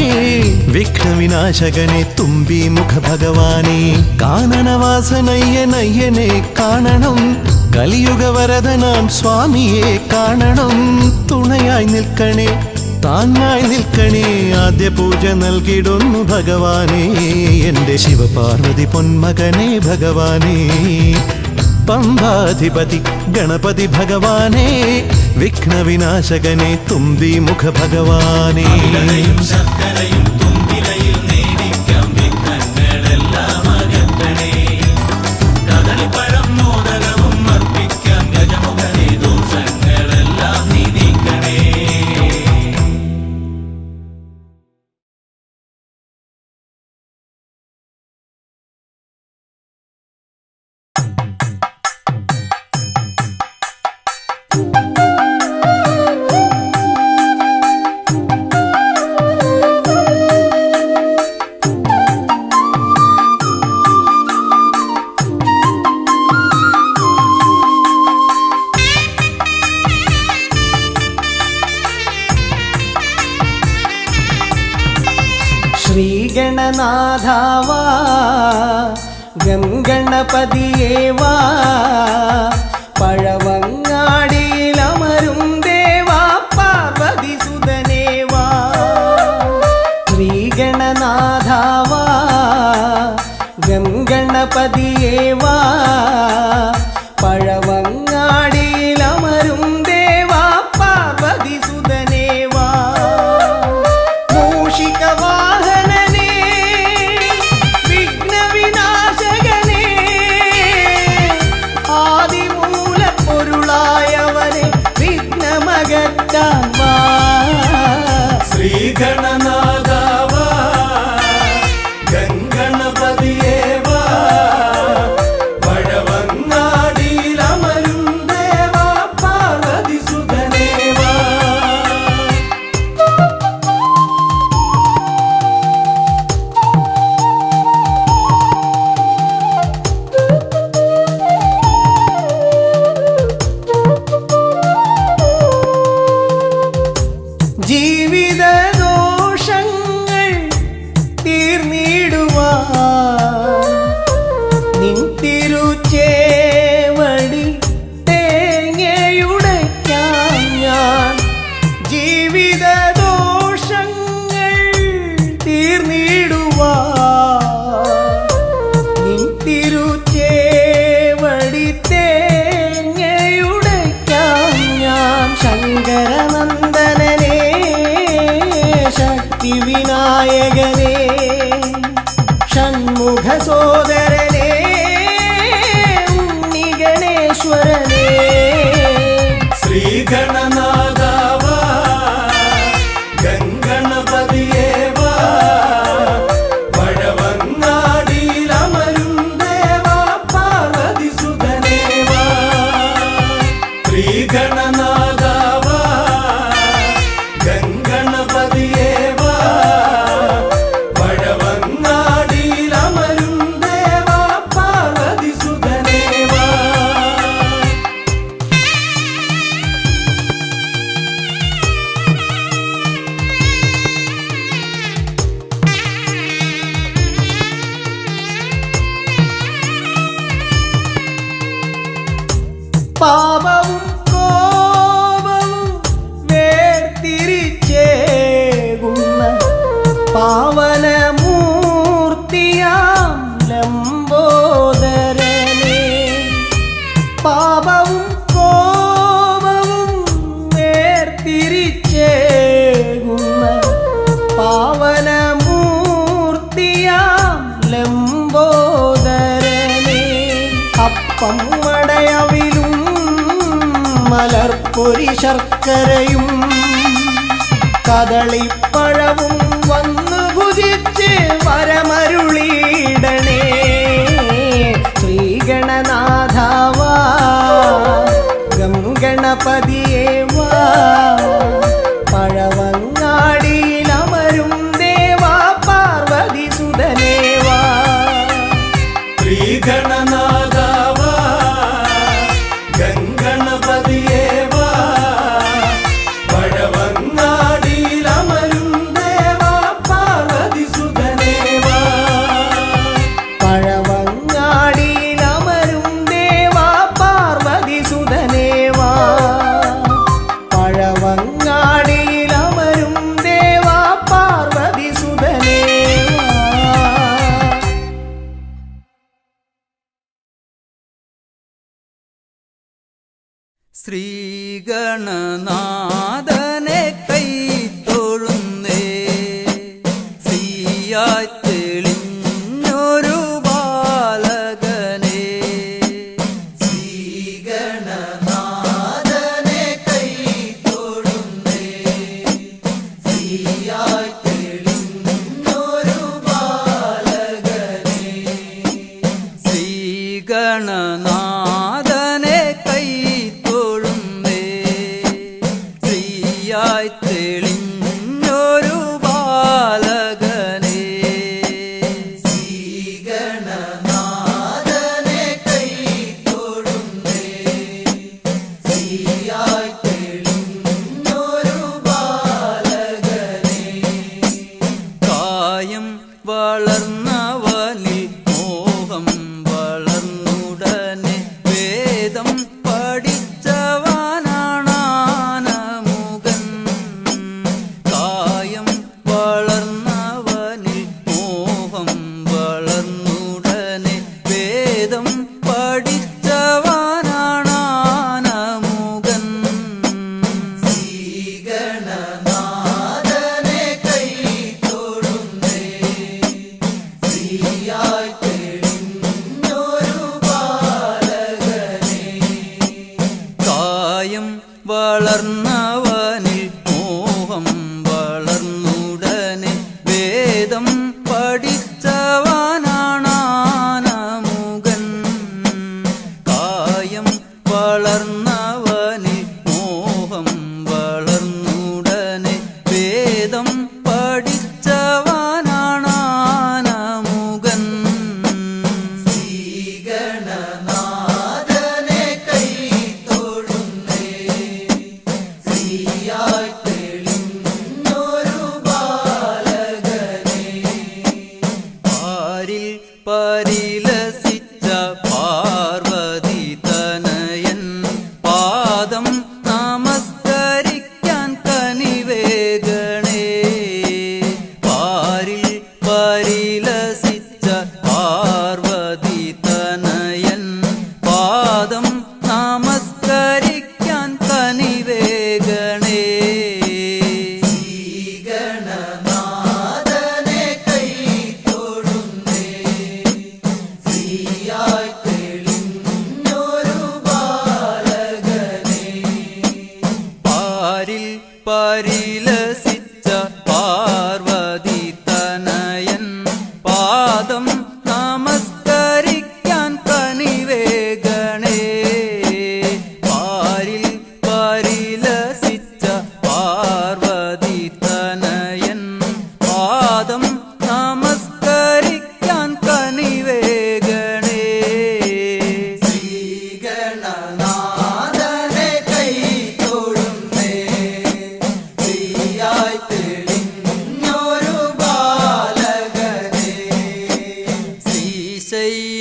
S6: വിഘ്നവിനാശകനെ തുമ്പി മുഖ ഭഗവാനേ കാനനവാസനയ്യനയ്യനെ കാണണം കലിയുഗവരദനാം സ്വാമിയെ കാണണം തുണയായി നിൽക്കണേ താങ്ങായി നിൽക്കണേ ആദ്യ പൂജ നൽകിടുന്നു ഭഗവാനേ എൻ്റെ ശിവപാർവതി പൊന്മകനേ ഭഗവാനേ പമ്പാധിപതി ഗണപതി ഭഗവാനേ വിഘ്നവിനാശകനെ തുമ്പി മുഖ ഭഗവാനേ
S5: അവിലടയും ശർക്കരയും തുമ്പിലയിൽ നേടിക്കാം വിഘ്നങ്ങളെല്ലാം അകറ്റണേ കദളിപ്പഴം മോദകവും അർപ്പിക്കാം ഗജമുഖനെ ദോഷങ്ങളെല്ലാം നീ നീക്കണേ
S7: ശ്രീഗണനാഥാവാ ഗംഗണപതിയേവാ പഴവങ്ങാടിയിലമരും ദേവാ പാർവതി സുതനേവാ ശ്രീഗണനാഥാവാ ഗംഗണപതിയേവാ പഴവങ്ങാടിയിലമരും ദേവാ പാർവതി സുതനേവാ മൂഷികവാഹനനേ വിഘ്നവിനാശകനേ ആദിമൂലപ്പൊരുളാ നായകനേ ഷൺമുഖ സോദരനേ ഉണ്ണിഗണേശ്വരനേ
S3: ശ്രീഗണനാഥാവ ഗംഗണപതിയേവ പഴവങ്ങാടിയിലമരും ദേവ പാർവതി സുതനേവ ശ്രീഗണനാഥാവ ഗംഗണപതിയേവ പഴവങ്ങാടിയിലമരും ദേവ പാർവതി സുതനേവ
S7: പാപവും കോപവും വേർതിരിച്ചേകുന്ന പാവനമൂർത്തിയാം ലംബോദരനേ പാപവും കോപവും വേർതിരിച്ചേകുന്ന പാവനമൂർത്തിയാം ലംബോദരനേ അപ്പം മടയവിലും മലർപ്പൊരി ശർക്കരയും കദളിപ്പഴവും വന്നു ഭുജിച്ച് വരമരുളിയിടണേ ശ്രീഗണനാഥാവാ ഗംഗണപതിയേവാ പഴവങ്ങാടിയിലമരും ദേവാ പാർവതി സുതനേവാ
S3: ശ്രീഗണനാഥാവ ഗംഗണപതിയേവ പഴവങ്ങാടിയിലമരും ദേവ പാർവതി സുതനേവ
S7: പഴവങ്ങാടിയിലമരും ദേവാ പാർവതി സുതനേവാ പഴവങ്ങാടിയിലമരും ദേവാ പാർവതി സുതനേവാ
S5: ശ്രീഗണനാഥനെ കൈത്തൊഴുന്നേ ശ്രീയായി തെളിഞ്ഞൊരു ബാലകനെ ശ്രീഗണനാഥനെ കൈത്തൊഴുന്നേ ശ്രീയായി തെളിഞ്ഞൊരു ബാലകനെ ശ്രീഗണനാഥനെ കൈത്തൊഴുന്നേ ശ്രീയായി തെളിഞ്ഞൊരു ബാലകനെ ശ്രീഗണനാഥനെ കൈത്തൊഴുന്നേ ശ്രീയായി തെളിഞ്ഞൊരു ബാലകനെ കായം വളർന്നവനിൽ മോഹം വളർന്നുടനെ വേദം പഠിച്ചവനാണാനമുകൻ കായം വളർന്നവനിൽ മോഹം വളർന്നുടനെ വേദം പഠിച്ചവനാണാനമുകൻ ശ്രീഗണനാഥനെ കൈത്തൊഴുന്നേ ശ്രീയായി തെളിഞ്ഞൊരു ബാലകനെ കായം വളർന്നവനിൽ മോഹം വളർന്നുടനെ വേദം പഠിച്ചവനാണാനമുകൻ കായം വളർന്നവനിൽ മോഹം വളർന്നുടനെ വേദം പഠിച്ചവനാണാനമുകൻ ശ്രീഗണനാഥനെ കൈത്തൊഴുന്നേ ശ്രീയായി തെളിഞ്ഞൊരു ബാലകനെ ആരിൽ പരിലസിച്ച പാർവതി തനയൻ പാദം നമസ്കരിക്കാൻ കനിവേഗണേ പാരിൽ പരിലസിച്ച പാർവതി തനയൻ പാദം നമസ്കരിക്കാൻ കനിവേഗണേ ശ്രീഗണനാഥനെ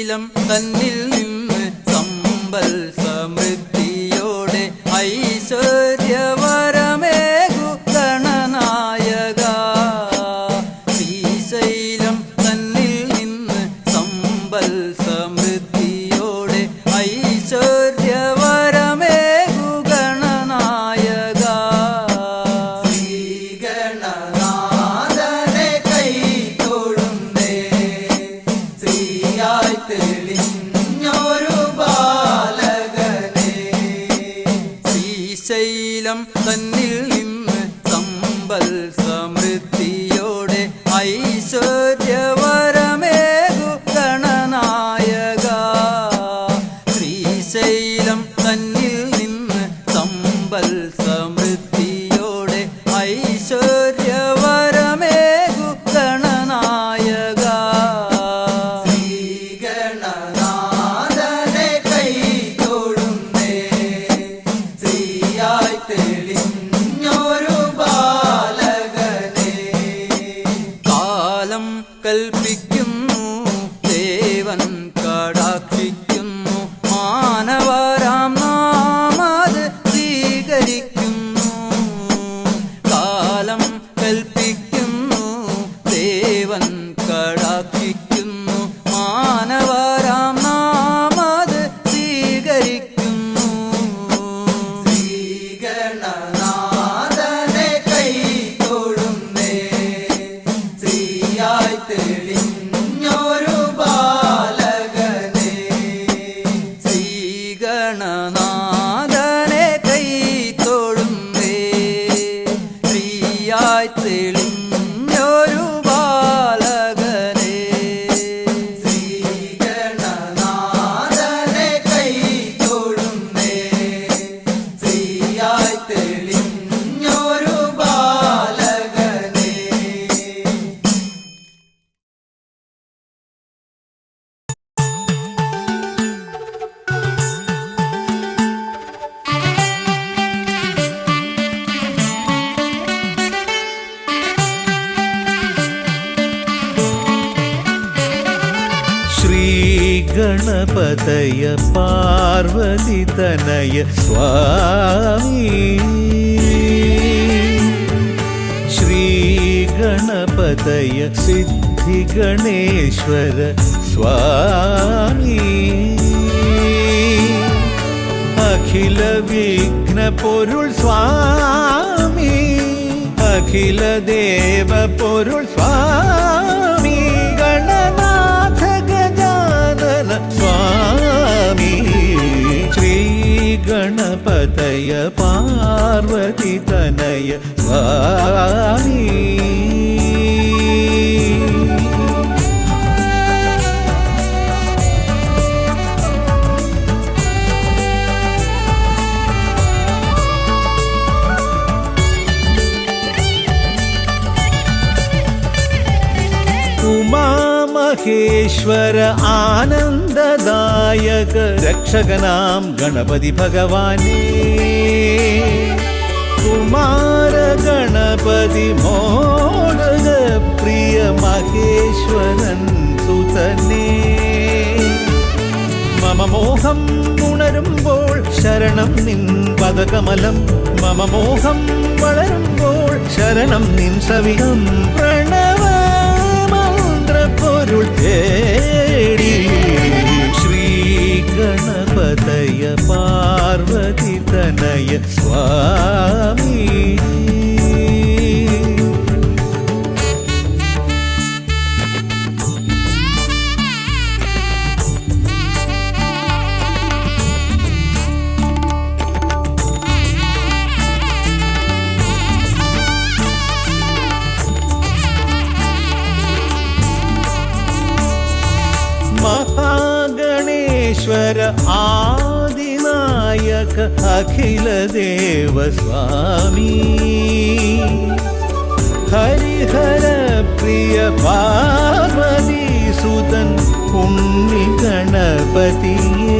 S5: ശ്രീശൈലം തന്നിൽ നിന്ന് സമ്പൽ സമൃദ്ധിയോടെ ഐശ്വര്യവരമേകു ഗണനായക. ശ്രീശൈലം തന്നിൽ നിന്ന് സമ്പൽ സമൃദ്ധിയോടെ ഐശ്വര്യവരമേകു ഗണനായക.
S3: ശ്രീഗണനാഥനെ കൈ തൊഴുന്നേ, ശ്രീയായി തെളിഞ്ഞൊരു ബാലകനെ.
S5: ശ്രീശൈലം തന്നിൽ നിന്ന് സമ്പൽ സമൃദ്ധിയോടെ ഐശ്വര്യവരമേകു ഗണനായക. ശ്രീശൈലം തന്നിൽ നിന്ന് സമ്പൽ സമൃദ്ധിയോടെ ഐശ്വര്യവരമേകു ഗണനായക.
S3: ശ്രീഗണനാഥനെ കൈ തൊഴുന്നേ, ശ്രീയായി തെളിഞ്ഞൊരു ബാലകനെ.
S5: കാലം കൽപ്പിക്കുന്നു ദേവൻ കടാക്ഷിക്കുന്നു, മാനവരാം നാം അത് സ്വീകരിക്കുന്നു. കാലം കൽപ്പിക്കുന്നു ദേവൻ കടാക്ഷിക്കുന്നു, മാനവരാം നാം അത് സ്വീകരിക്കുന്നു.
S3: ശ്രീഗണനാഥനെ കൈ തൊഴുന്നേ, ശ്രീയായി തെളിഞ്ഞൊരു ബാലകനെ.
S5: ശ്രീഗണനാഥനെ കൈ തൊഴുന്നേ, ശ്രീയായി തെളിഞ്ഞൊരു ബാലകനെ.
S3: ശ്രീഗണനാഥനെ കൈ തൊഴുന്നേ, ശ്രീയായി തെളിഞ്ഞൊരു ബാലകനെ.
S6: ശ്രീഗണപതയ പാർവതിതനയ സ്വാമി. ശ്രീഗണപതയ സിദ്ധിഗണേശ്വര സ്വാമി. അഖില വിഘ്ന പൊരുൾ സ്വാമി, അഖില ദേവ പൊരുൾ സ്വാമി. ഗണനാഥ ഗജാനന സ്വാമി. ശ്രീഗണപതയ പാർവതിതനയ സ്വാമി. ഉമാമഹേശ്വര ആനന്ദദായക രക്ഷകനാം ഗണപതി ഭഗവാനേ. കുമാര ഗണപതി മോദക പ്രിയ മഹേശ്വരൻ സുതനേ. മമ മോഹം ഉണരുമ്പോൾ ശരണം നിൻ പദകമലം, മമ മോഹം വളരുമ്പോൾ ശരണം നിൻ സവിധം. പ്രണവ മന്ത്രപ്പൊരുൾ തേടി ശ്രീഗണപതയ പാർവതിതനയ സ്വാമി. മഹാഗണേശ്വര ആദിനായക അഖില ദേവ സ്വാമി. ഹരിഹര പ്രിയ പാർവതി സുതൻ ഉണ്ണി ഗണപതിയേ.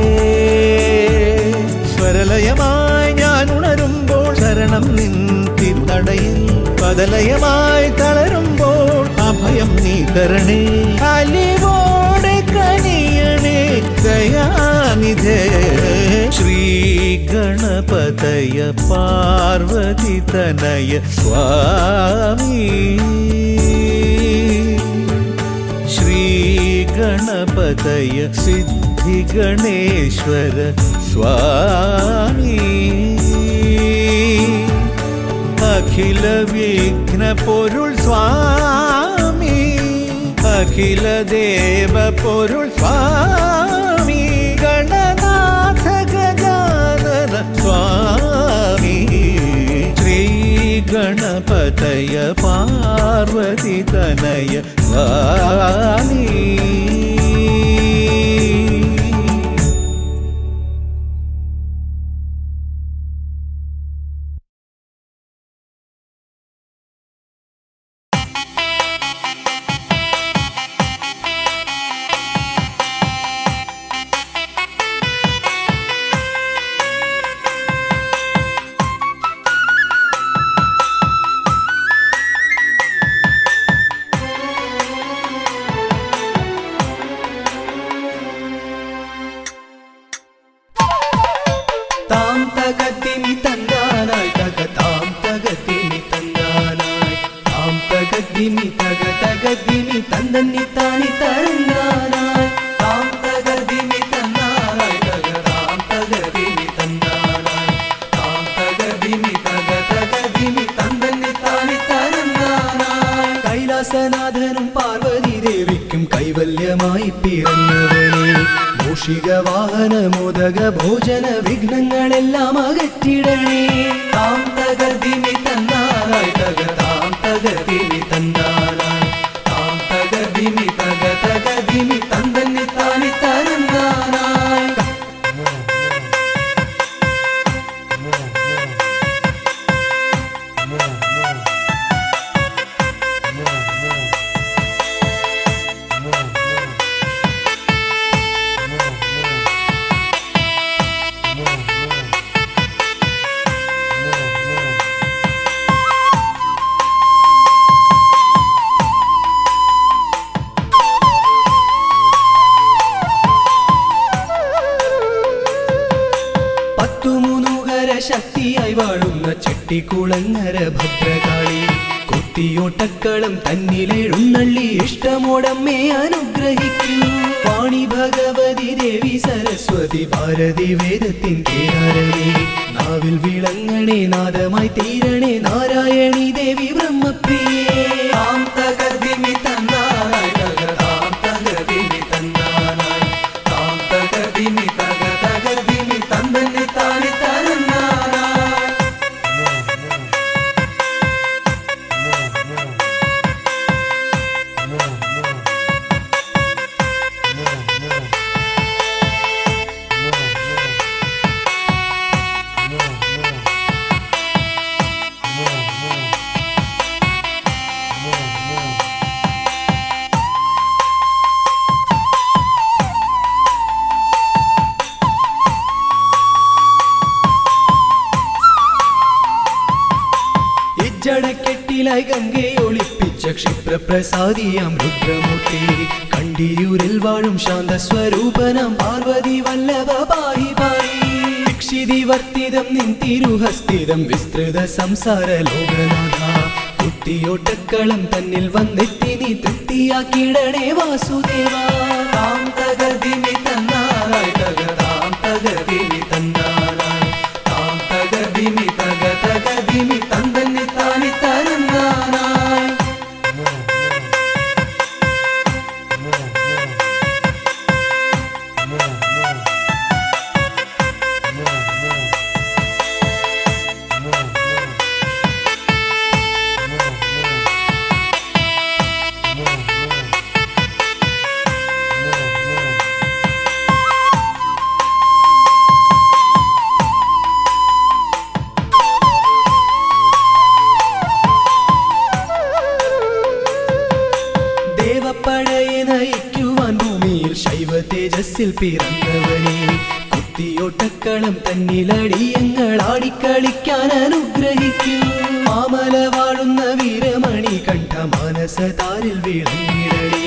S6: സ്വരലയമായി ഞാൻ ഉണരുമ്പോൾ ശരണം നിൻ തിരുനടയിൽ, പദലയമായി തളരുമ്പോൾ അഭയം നീ തരണേ. അലിവോടെ കനിയണേ പാർവതി തനയ സ്വാമി ശ്രീ ഗണപതയ സിദ്ധി ഗണേശ്വര സ്വാമി അഖില വിഘ്ന പൊരുൾ സ്വാമി അഖില ദേവ പൊരുൾ സ്വാമി ഗണനാഥ ഗജാനന സ്വാമി ശ്രീ ഗണപതയ പാർവതി തനയ സ്വാമി
S7: താം തകതിമി തന്നാനായി തക താം തകതിമി തന്നാനായി താം തകതിമി തക തകതിമി തന്ദന്നി താനി തന്നാനായി താം തകതിമി തന്നാനായി തക താം തകതിമി തന്നാനായി താം തകതിമി തക തകതിമി തന്ദന്നി താനി തന്നാനായി കൈലാസനാഥനും പാർവതി ദേവിക്കും കൈവല്യമായി പിറന്നവനെ മൂഷിക വാഹന മോദക ഭോജന വിഘ്നങ്ങളെല്ലാം അകറ്റിടണേ താം തകതിമി തന്നാനായി തക താം തകതിമി തന്നാനായി താം തകതിമി തക തകതിമി തന്ദന്നി താനി തന്നാനായി ശക്തിയായി വാഴുന്ന ചെട്ടിക്കുളങ്ങര ഭദ്രകാളി കുത്തിയോട്ടക്കളം തന്നിലെഴുന്നള്ളി ഇഷ്ടമോടമ്മേ അനുഗ്രഹിക്കൂ വാണി ഭഗവതി ദേവി സരസ്വതി ഭാരതി വേദത്തിൻ കേരളമേ നാവിൽ വിളങ്ങണേ നാദമായി തീരണേ നാരായണി ദേവി ബ്രഹ്മപ്രിയേ താം തകതിമി തന്നാനായി തക താം തകതിമി തന്നാനായി താം തകതിമി തക തകതിമി തന്ദന്നി താനി തന്നാനായി ജടക്കെട്ടിലായി ഗംഗയെ ഒളിപ്പിച്ച ക്ഷിപ്രപ്രസാദിയാം രുദ്രമൂർത്തി കണ്ടിയൂരിൽ വാഴും ശാന്തസ്വരൂപനാം പാർവതി വല്ലഭ പാഹി പാഹി ദീക്ഷിതി വർത്തിതം നിൻ തിരുഹസ്തിതം വിസ്തൃത സംസാര ലോകനാഥ കുത്തിയോട്ടക്കളം തന്നിൽ വന്നെത്തി നീ തൃപ്തിയാക്കിടണേ വാസുദേവ താം തകതിമി തന്നാനായി തക താം തകതിമി തന്നാനായി താം തകതിമി തക തകതിമി തന്ദന്നി താനി തന്നാനായി ദേവപ്പടയെ നയിക്കുവാൻ ഭൂമിയിൽ ശൈവ തേജസ്സിൽ പിറന്നവനെ കുത്തിയോട്ടക്കളം തന്നിലടിയങ്ങൾ ആടിക്കളിക്കാൻ അനുഗ്രഹിക്കൂ മാമല വാഴുന്ന വീരമണി കണ്ഠ മാനസതാരിൽ വിളങ്ങിടണേ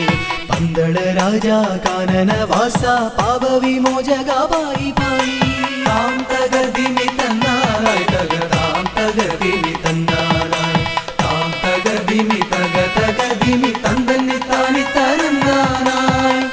S7: പന്തള രാജാ കാനന വാസ പാപവിമോചക പായി പായി താം തകതിമി തന്നാനായി തന്നാനായി തക താം തകതിമി തന്നാനായി താം തകതിമി തക തകതിമി തന്തന്നി താനി തരന്നാനായി.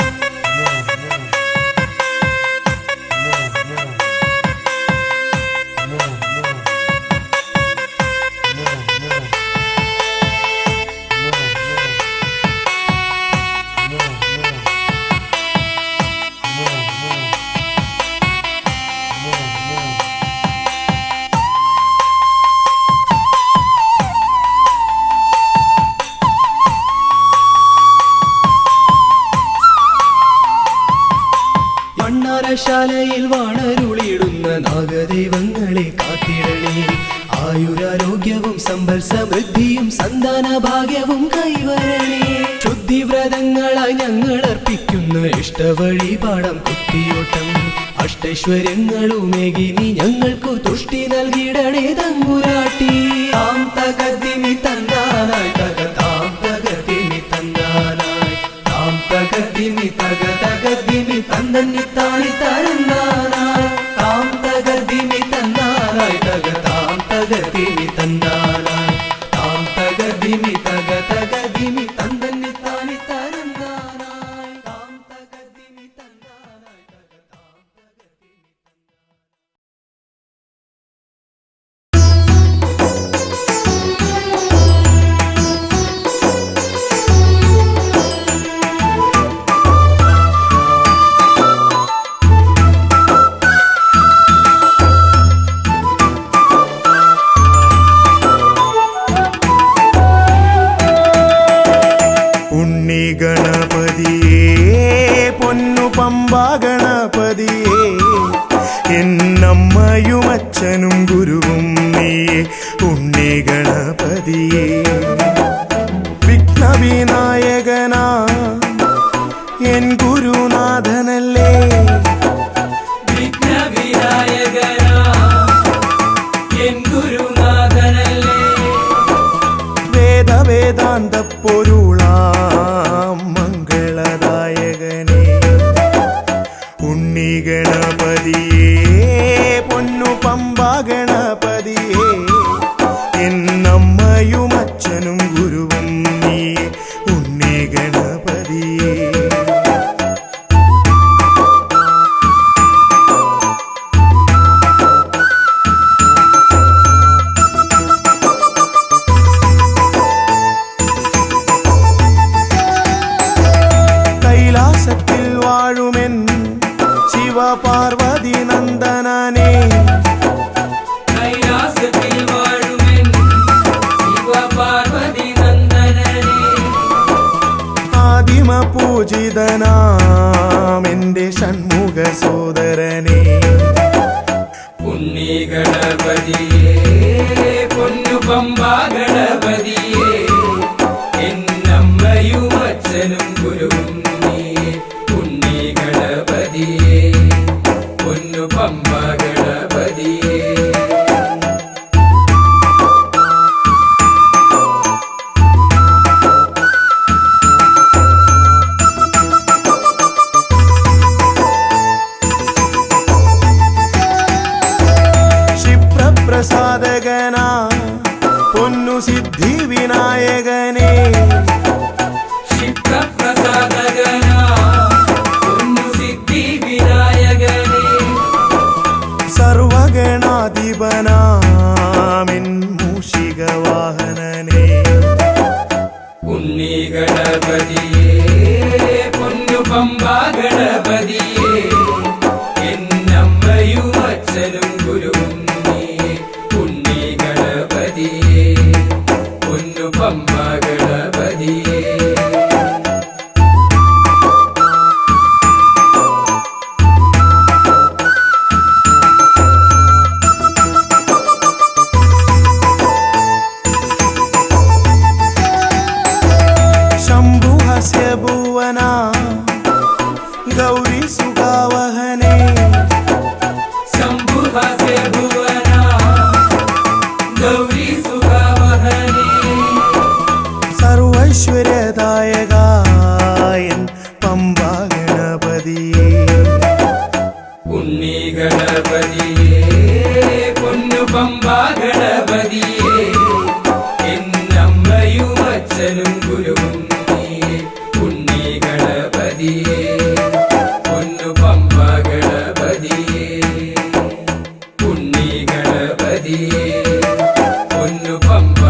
S7: മണ്ണാരശാലയിൽ വാണരുളിയിടുന്ന നാഗദൈവങ്ങളെ കാത്തിടണേ. ആയുരാരോഗ്യവും സമ്പൽ സമൃദ്ധിയും സന്താന ഭാഗ്യവും കൈവരണേ. ശുദ്ധിവ്രതങ്ങളായി ഞങ്ങൾ അർപ്പിക്കുന്ന ഇഷ്ടവഴിപാടം കുത്തിയോട്ടം അഷ്ടൈശ്വര്യങ്ങളുമേകി നീ ഞങ്ങൾക്കു തുഷ്ടി നൽകിടണേ തമ്പുരാട്ടി. താം തകതിമി തന്നാനായി തക താം തകതിമി തന്നാനായി താം തകതിമി തക തകതിമി തന്തന്നി താനി തരന്നാനായി താം തകതിമി തന്നാനായി തക താം തകതിമി തന്നാനായി താം തകതിമി തക തകതിമി തന്തന്നി താനി തരന്നാനായി താം തകതിമി തന്നാനായി തക താം തകതിമി.
S2: ഉണ്ണി ഗണപതിയേ പൊന്നു പമ്പാ ഗണപതിയേ എന്നമ്മയും അച്ഛനും ഗുരുവും നീയേ. ഉണ്ണി ഗണപതിയേ വിഘ്നവിനായകനാ എൻ ഗുരുനാഥനല്ലേ.
S5: വിഘ്നവിനായകനാ എൻ ഗുരുനാഥനല്ലേ.
S2: വേദവേദാന്ത പൊരുളാം മംഗളദായകനേ. ഉണ്ണി ഗണപതിയേ പൊന്നു പമ്പാ ഗണപതിയേ എന്നമ്മയും അച്ഛനും ഗുരുവും നീയേ. ഉണ്ണി ഗണപതിയേ കൈലാസത്തിൽ വാഴുമെൻ ശിവപാർവതി നന്ദനനേ.
S5: കൈലാസത്തിൽ വാഴുമെൻ ശിവപാർവതി നന്ദനനേ.
S2: ആദിമ പൂജിതനാമെന്റെ ഷൺമുഖ സോദരനേ.
S5: ഉണ്ണി ഗണപതിയേ പൊന്നു പമ്പാ ഗണപതിയേ എന്നമ്മയും അച്ഛനും ഗുരുവും നീയേ. ഉണ്ണി ഗണപതിയേ പൊന്നു പമ്പാ ഗണപതിയേ.
S2: ക്ഷിപ്രപ്രസാദകനാ പൊന്നു സിദ്ധി വിനായകനേ.
S5: ക്ഷിപ്രപ്രസാദകനാ പൊന്നു സിദ്ധി വിനായകനേ.
S2: സർവഗണാധിപനാമിൻ മൂഷിക വാഹനനേ.
S5: ഉണ്ണി ഗണപതിയേ പൊന്നു പമ്പാ ഗണപതിയേ എന്നമ്മയും അച്ഛനും ഗുരുവും നീയേ. ഉണ്ണി ഗണപതിയേ പൊന്നു പമ്പാ ഗണപതിയേ.
S2: ശംഭുഹസ്യ ഭുവനാ ഗൗരി സുഖാവഹനേ.
S5: ശംഭുഹസ്യ ഭുവനാ ഗൗരി സുഖാവഹനേ.
S2: സർവൈശ്വര്യദായകായൻ പമ്പാ ഗണപതിയേ.
S5: ഉണ്ണി ഗണപതിയേ പൊന്നു പമ്പാ വത്സലും ഗുരുവും നീ ഉണ്ണി ഗണപതിയേ പൊന്നു പമ്പ ഗണപതിയേ ഉണ്ണി ഗണപതിയേ പൊന്നു പമ്പ